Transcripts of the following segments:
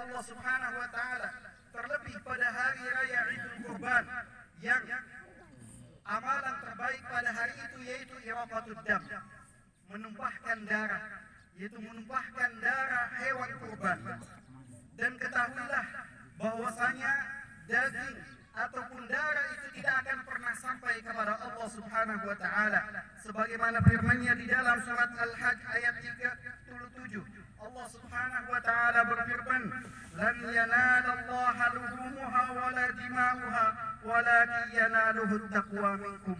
Allah Subhanahu wa taala, terlebih pada hari raya Idul Kurban yang amalan terbaik pada hari itu yaitu iraqatud dam, menumpahkan darah, yaitu menumpahkan darah hewan kurban. Dan ketahuilah bahwasanya daging ataupun darah itu tidak akan pernah sampai kepada Allah Subhanahu wa taala, sebagaimana firman-Nya di dalam surat Al-Hajj ayat 37. Allah Subhanahu wa taala berfirman, "Lan yanalallaha luhumuha wala dima'uha, walakin yanaluhu at-taqwa minkum."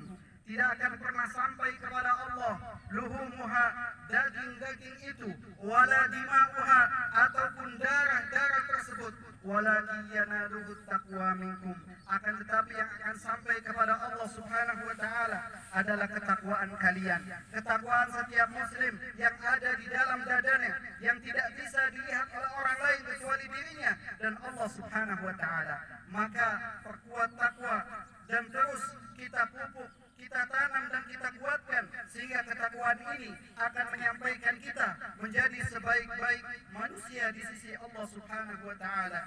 Tidak akan pernah sampai kepada Allah luhumuha, daging-daging itu, wala dima'uha, ataupun darah-darah tersebut, walakin yanaluhu at-taqwa minkum. Akan tetapi yang akan sampai kepada Allah Subhanahu wa taala adalah ketakwaan kalian. Ketakwaan setiap muslim yang ada di dalam dadanya, yang tidak bisa dilihat oleh orang lain kecuali dirinya dan Allah Subhanahu wa taala. Maka perkuat takwa dan terus kita pupuk, kita tanam dan kita kuatkan, sehingga ketakwaan ini akan menyampaikan kita menjadi sebaik-baik manusia di sisi Allah Subhanahu wa taala.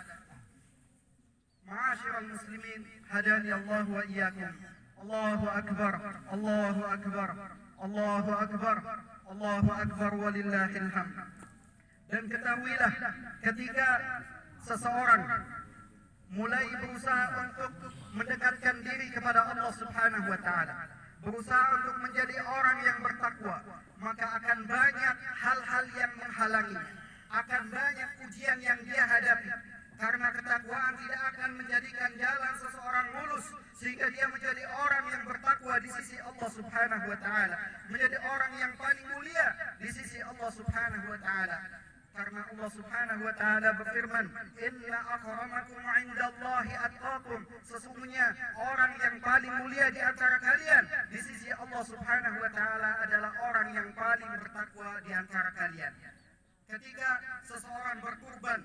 Ma'asyiral muslimin, hadani Allah wa iyyakum. Allahu akbar, Allahu akbar, Allahu akbar, Allahu akbar walillahil hamd. Dan ketahuilah, ketika seseorang mulai berusaha untuk mendekatkan diri kepada Allah Subhanahu wa taala, berusaha untuk menjadi orang yang bertakwa, maka akan banyak hal-hal yang menghalanginya, akan banyak ujian yang dia hadapi. Karena ketakwaan tidak akan menjadikan jalan seseorang mulus sehingga dia menjadi orang yang bertakwa di sisi Allah Subhanahu wa taala, menjadi orang yang paling mulia di sisi Allah Subhanahu wa taala. Karena Allah Subhanahu wa taala berfirman, "Inna akramakum 'indallahi atqakum." Sesungguhnya orang yang paling mulia di antara kalian di sisi Allah Subhanahu wa taala adalah orang yang paling bertakwa di antara kalian. Ketika seseorang berkurban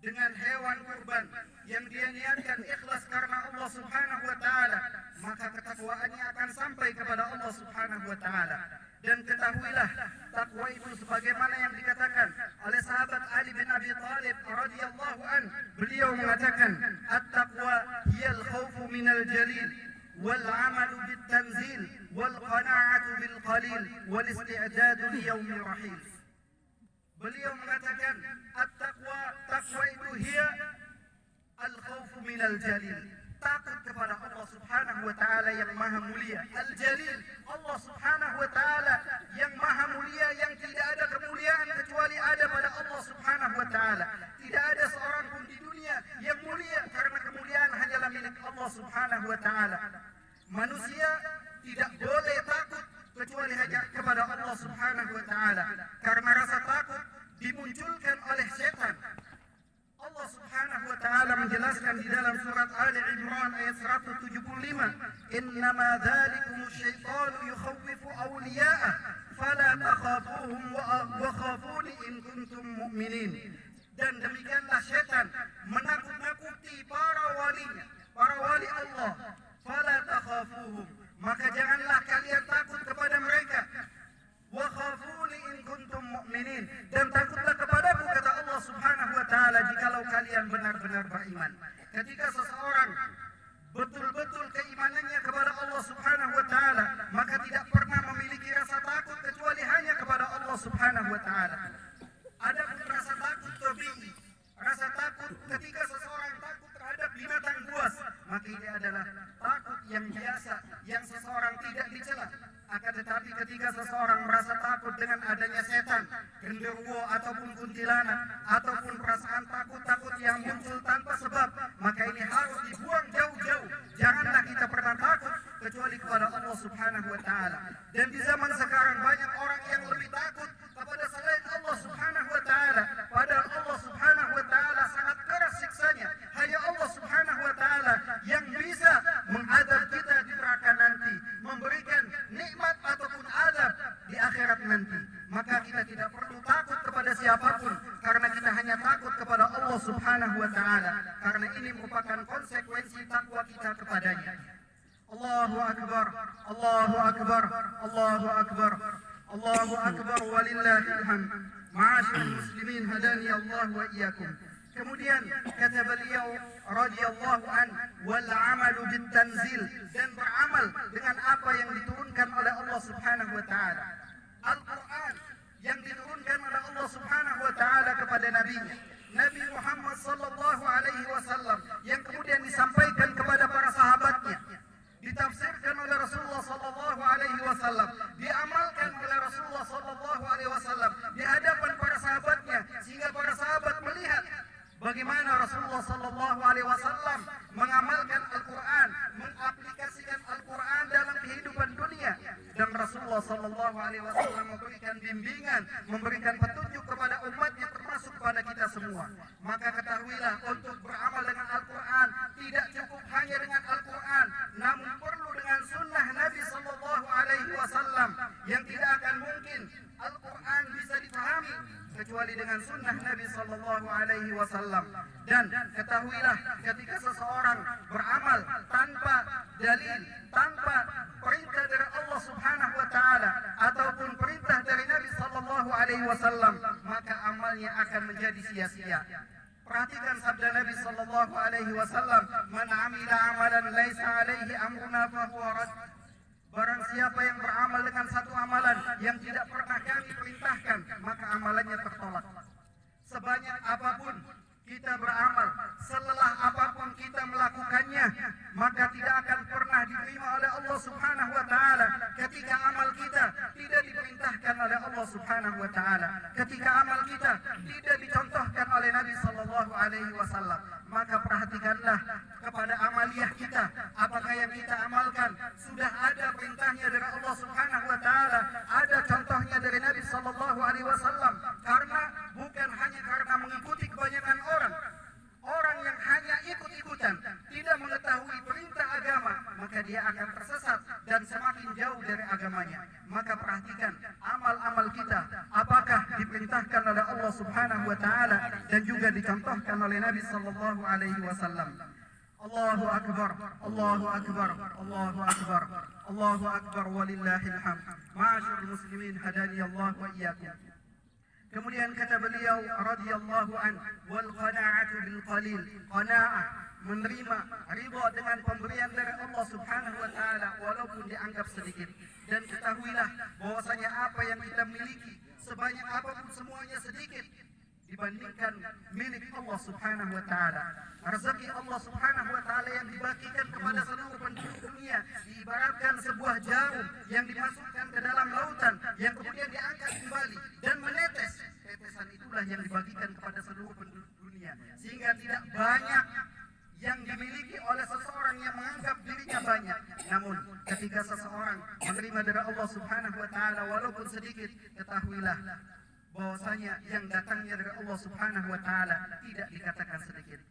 dengan hewan kurban yang dia niatkan ikhlas karena Allah Subhanahu wa taala, maka ketakwaannya akan sampai kepada Allah Subhanahu wa taala. Dan ketahuilah, takwa itu sebagaimana yang dikatakan oleh sahabat Ali bin Abi Thalib radhiyallahu an, beliau mengatakan, "At-taqwa hiyal khawfu minal jalil wal 'amalu bit tanzil wal qana'atu bil qalil wal isti'dadu li yaumir rahil." Beliau mengatakan, at-taqwa, takwa itu hiya al-khawfu minal jalil, takut kepada Allah Subhanahu wa taala yang maha mulia. Al-jalil, Allah Subhanahu wa taala yang maha mulia, yang tidak ada kemuliaan kecuali ada pada Allah Subhanahu wa taala. Tidak ada seorang pun di dunia yang mulia, karena kemuliaan hanyalah milik Allah Subhanahu wa taala. Manusia tidak boleh takut kecuali hanya kepada Allah Subhanahu wa taala, karena rasa takut dimunculkan oleh setan. Allah Subhanahu wa taala menjelaskan di dalam surat Ali Imran ayat 175, "Innama dzalikumus syaitanu yukhawwifu awliya'ah fala takhafuhum wa khafuni in kuntum mu'minin." Dan demikianlah setan menakut-nakuti para walinya, para wali Allah. Fala takhafuhum, maka janganlah kalian takut kepada mereka. Wa khafuni in kuntum mu'minin, dan takutlah kepadaku, kata Allah Subhanahu wa taala, jikalau kalian benar-benar beriman. Ketika seseorang betul-betul keimanannya kepada Allah Subhanahu wa taala, maka tidak pernah memiliki rasa takut kecuali hanya kepada Allah Subhanahu wa taala. Ada pun rasa takut tabii, rasa takut ketika seseorang takut terhadap binatang buas, maka ini adalah takut yang biasa, yang seseorang tidak dicela. Akan tetapi ketika seseorang merasa takut dengan adanya setan, genderuwo ataupun kuntilanak, ataupun perasaan takut-takut yang muncul tanpa sebab, maka ini harus dibuang jauh-jauh. Janganlah kita pernah takut kecuali kepada Allah Subhanahu wa taala. Dan di zaman sekarang banyak orang yang lebih takut kepada selain Allah Subhanahu wa taala, padahal Allah Subhanahu wa taala sangat keras siksanya. Hanya Allah Subhanahu wa taala yang bisa mengadab kita di neraka nanti, memberikan nikmat ataupun adab di akhirat nanti. Maka kita tidak perlu takut kepada siapapun, karena kita hanya takut kepada Allah Subhanahu wa taala, karena ini merupakan konsekuensi takwa kita kepadanya. Allahu akbar, Allahu akbar, Allahu akbar, Allahu akbar walillahil hamd. Ma'asyiral muslimin, hadani Allah wa iyyakum. Kemudian kata beliau radhiyallahu an, wal amalu bit tanzil, dan beramal dengan apa yang diturunkan oleh Allah Subhanahu wa taala. Al-Qur'an yang diturunkan oleh Allah Subhanahu wa taala kepada nabinya Nabi Muhammad sallallahu alaihi wasallam, yang kemudian disampaikan kepada para sahabatnya, ditafsirkan oleh Rasulullah sallallahu alaihi wasallam, diamalkan oleh Rasulullah sallallahu alaihi wasallam di hadapan para sahabatnya, sehingga para sahabat melihat bagaimana Rasulullah sallallahu alaihi wasallam mengamalkan Al-Qur'an, mengaplikasikan Al-Qur'an dalam kehidupan dunia. Dan Rasulullah sallallahu alaihi wasallam memberikan bimbingan, memberikan petunjuk kepada umatnya, termasuk kepada kita semua. Maka ketahuilah, untuk beramal dengan Al-Qur'an tidak cukup hanya dengan Al-Qur'an, namun perlu dengan sunnah Nabi sallallahu alaihi wasallam, yang tidak akan mungkin Al-Qur'an bisa dipahami kecuali dengan sunnah Nabi sallallahu alaihi wasallam. Dan ketahuilah, ketika seseorang beramal tanpa dalil, tanpa perintah dari Allah Subhanahu wa taala ataupun perintah dari Nabi sallallahu alaihi wasallam, maka amalnya akan menjadi sia-sia. Perhatikan sabda Nabi sallallahu alaihi wasallam, "Man 'amila 'amalan laisa 'alaihi amruna fa huwa rad." Barang siapa yang beramal dengan satu amalan yang tidak pernah kami perintahkan, maka amalannya tertolak. Sebanyak apapun kita beramal, selelah apapun kita melakukannya, maka tidak akan pernah diterima oleh Allah Subhanahu wa taala ketika amal kita tidak diperintahkan oleh Allah Subhanahu wa taala, ketika amal kita tidak dicontohkan oleh Nabi sallallahu alaihi wasallam. Maka perhatikanlah kepada amaliyah kita, apakah yang kita amalkan sudah ada perintahnya dari Allah Subhanahu wa taala, ada contohnya dari Nabi sallallahu alaihi wasallam. Karena bukan hanya karena mengikuti kebanyakan orang yang hanya ikut-ikutan, tidak mengetahui perintah agama, maka dia akan tersesat dan semakin jauh dari agamanya. Maka perhatikan amal-amal kita, apakah diperintahkan oleh Allah Subhanahu wa taala dan juga dicontohkan oleh Nabi sallallahu alaihi wasallam. Allahu akbar, Allahu akbar, Allahu akbar, Allahu akbar walillahil hamd. Ma'asyiral muslimin, hadani Allah wa iyyakum. Kemudian kata beliau radhiyallahu an, wal qana'atu bil qalil, qana'ah, menerima ridha dengan pemberian dari Allah Subhanahu wa taala walaupun dianggap sedikit. Dan ketahuilah bahwasanya apa yang kita miliki, sebanyak apapun semuanya sedikit dibandingkan milik Allah Subhanahu wa taala. Rezeki Allah Subhanahu wa taala yang dibagikan kepada seluruh penduduk dunia diibaratkan sebuah jarum yang dimasukkan ke dalam lautan, yang kemudian diangkat kembali dan menetes. Tetesan itulah yang dibagikan kepada seluruh penduduk dunia, sehingga tidak banyak yang dimiliki oleh seseorang yang menganggap dirinya banyak. Namun ketika seseorang menerima dari Allah Subhanahu wa taala walaupun sedikit, ketahuilah bahwasanya yang datangnya dari Allah Subhanahu wa taala tidak dikatakan sedikit.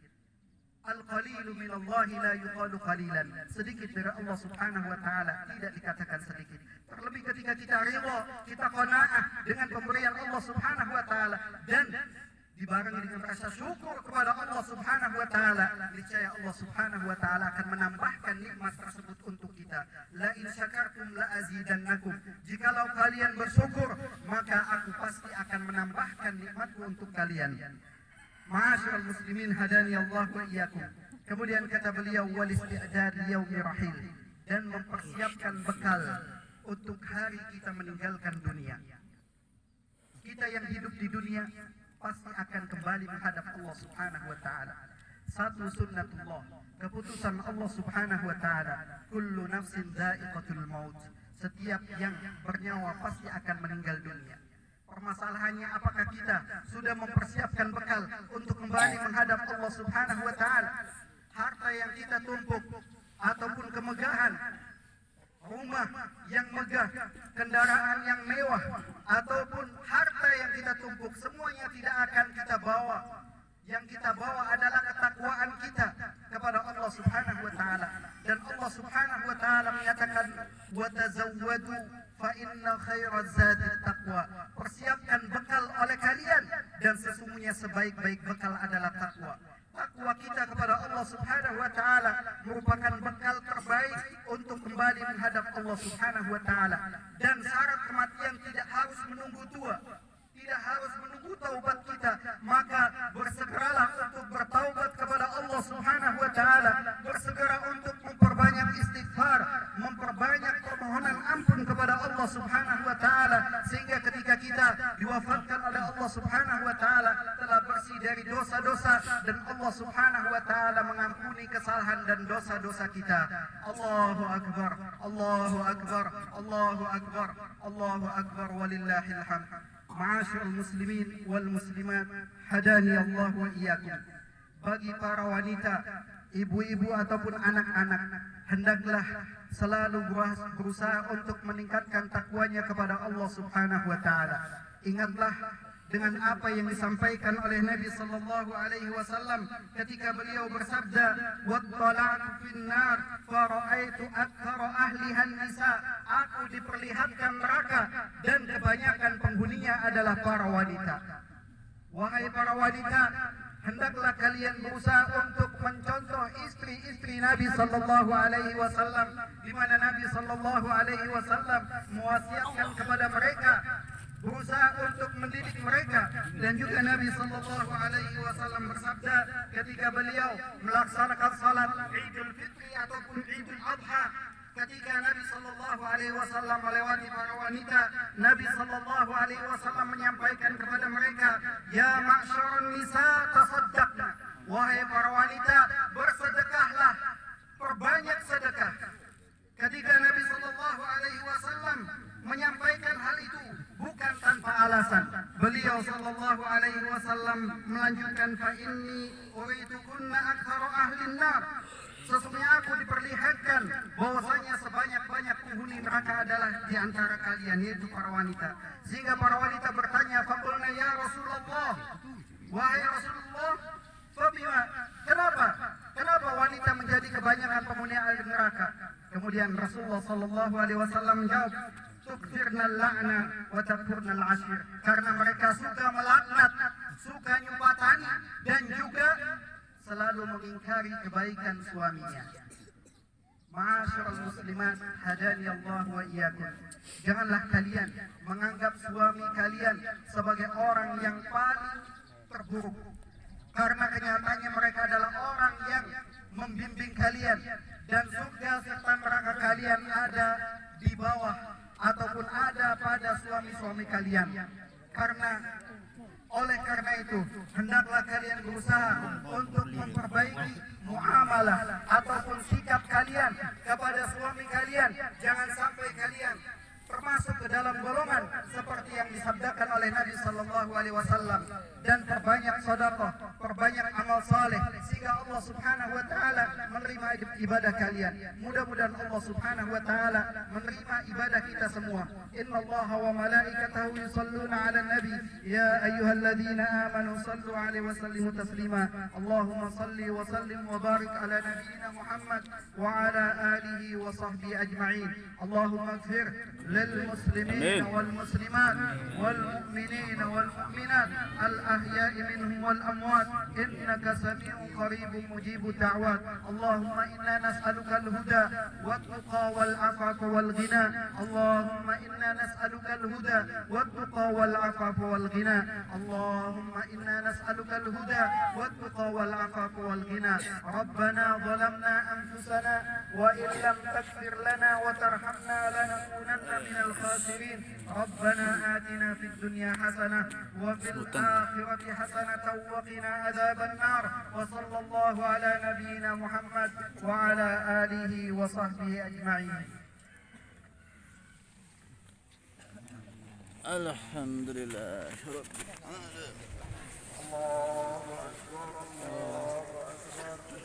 Al-qalilu minallahi la yuqalu qalilan. Sedikit dari Allah Subhanahu wa taala tidak dikatakan sedikit. Terlebih ketika kita ridha, kita qanaah dengan pemberian Allah Subhanahu wa taala dan dibarengi dengan rasa syukur kepada Allah Subhanahu wa taala, niscaya Allah Subhanahu wa taala akan menambahkan nikmat tersebut untuk kita. La in syakartum la azidannakum. Jikalau kalian bersyukur, maka aku pasti akan menambahkan nikmatku untuk kalian. Ma'asyiral muslimin, hadani Allah wa iyyakum. Kemudian kata beliau, wal isti'dad yaumi rahil, dan mempersiapkan bekal untuk hari kita meninggalkan dunia. Kita yang hidup di dunia pasti akan kembali menghadap Allah Subhanahu wa taala. Satu sunnatullah, keputusan Allah Subhanahu wa taala, kullu nafsin dha'iqatul maut. Setiap yang bernyawa pasti akan meninggal dunia. Permasalahannya, apakah kita sudah mempersiapkan bekal untuk kembali menghadap Allah Subhanahu wa taala? Harta yang kita tumpuk ataupun kemegahan, rumah yang megah, kendaraan yang mewah, ataupun harta yang kita tumpuk, semuanya tidak akan kita bawa. Yang kita bawa adalah ketakwaan kita kepada Allah Subhanahu wa taala. Dan Allah Subhanahu wa taala menyatakan, wa tazawwadu fa inna khairaz zadi taqwa. Persiapkan bekal oleh kalian dan sesungguhnya sebaik-baik bekal adalah takwa. Takwa kita kepada Allah Subhanahu wa taala merupakan bekal terbaik untuk kembali menghadap Allah Subhanahu wa taala. Dan syarat kematian tidak harus menunggu tua, tidak harus menunggu taubat kita, maka bersegeralah untuk dari dosa-dosa, dan Allah Subhanahu wa taala mengampuni kesalahan dan dosa-dosa kita. Allahu akbar, Allahu akbar, Allahu akbar, Allahu akbar walillahil hamd. Ma'asyiral muslimin wal muslimat, hadani Allah wa iyyakum. Bagi para wanita, ibu-ibu ataupun anak-anak, hendaklah selalu berusaha untuk meningkatkan takwanya kepada Allah Subhanahu wa taala. Ingatlah dengan apa yang disampaikan oleh Nabi sallallahu alaihi wasallam ketika beliau bersabda, "Wattala'tu finnar fara'aitu aktsara ahliha nisa." Aku diperlihatkan neraka dan kebanyakan penghuninya adalah para wanita. Wahai para wanita, hendaklah kalian berusaha untuk mencontoh istri-istri Nabi sallallahu alaihi wasallam, di mana Nabi sallallahu alaihi wasallam mewasiatkan kepada mereka berusaha untuk mendidik mereka. Dan juga Nabi sallallahu alaihi wasallam bersabda ketika beliau melaksanakan salat Idul Fitri ataupun Idul Adha, ketika Nabi sallallahu alaihi wasallam melewati para wanita, Nabi sallallahu alaihi wasallam menyampaikan kepada mereka, "Ya ma'syarun nisa, tasaddaqna." Wahai para wanita, bersedekahlah, perbanyak sedekah. Ketika Nabi sallallahu alaihi wasallam menyampaikan hal itu bukan tanpa alasan. Beliau sallallahu alaihi wasallam melanjutkan, "Fa inni uritukunna aktsara ahlin nar." Sesungguhnya aku diperlihatkan bahwasanya sebanyak-banyak penghuni neraka adalah di antara kalian, yaitu para wanita. Sehingga para wanita bertanya, "Faqulna ya Rasulullah." Wahai Rasulullah, fabima? Kenapa wanita menjadi kebanyakan penghuni neraka? Kemudian Rasulullah sallallahu alaihi wasallam menjawab, "Tukfirna al-la'na wa takfurna al-ashir." Karena mereka suka melaknat, suka nyumpatani, dan juga selalu mengingkari kebaikan suaminya. Ma'asyiral muslimat, hadani Allah wa iyyakum. Janganlah kalian menganggap suami kalian sebagai orang yang paling terburuk, karena kenyataannya mereka adalah orang yang membimbing kalian, dan surga serta neraka kalian ada di bawah ataupun ada pada suami-suami kalian. Oleh karena itu, hendaklah kalian berusaha untuk memperbaiki muamalah ataupun sikap kalian kepada suami kalian. Jangan sampai kalian termasuk ke dalam golongan seperti yang disabdakan oleh Nabi sallallahu alaihi wasallam, dan perbanyak sedekah, perbanyak amal saleh, sehingga Allah Subhanahu wa taala menerima ibadah kalian. Mudah-mudahan Allah Subhanahu wa taala menerima ibadah kita semua. Innallaha wa malaikatahu yusholluna 'alan nabi ya ayyuhalladzina amanu shallu 'alaihi wa sallimu taslima. Allahumma shalli wa sallim wa barik ala nabiyyina Muhammad wa ala alihi wa sahbihi ajma'in. Allahumma ighfir للمسلمين والمسلمات والمؤمنين والمؤمنات الأحياء منهم والأموات إنك سميع قريب مجيب الدعوات. اللهم إنا نسألك الهدى والتقى والعفاف والغنى. اللهم إنا نسألك الهدى والتقى والعفاف والغنى. اللهم إنا نسألك الهدى والتقى والعفاف والغنى. ربنا ظلمنا أنفسنا وإن لم تغفر لنا وترحمنا لنكونن من الخاسرين. ربنا آتنا في الدنيا حسنة وفي الآخرة حسنة وقنا عذاب النار. وصلى الله على نبينا محمد وعلى آله وصحبه أجمعين. الحمد لله رب العالمين. الله أكبر الله أكبر.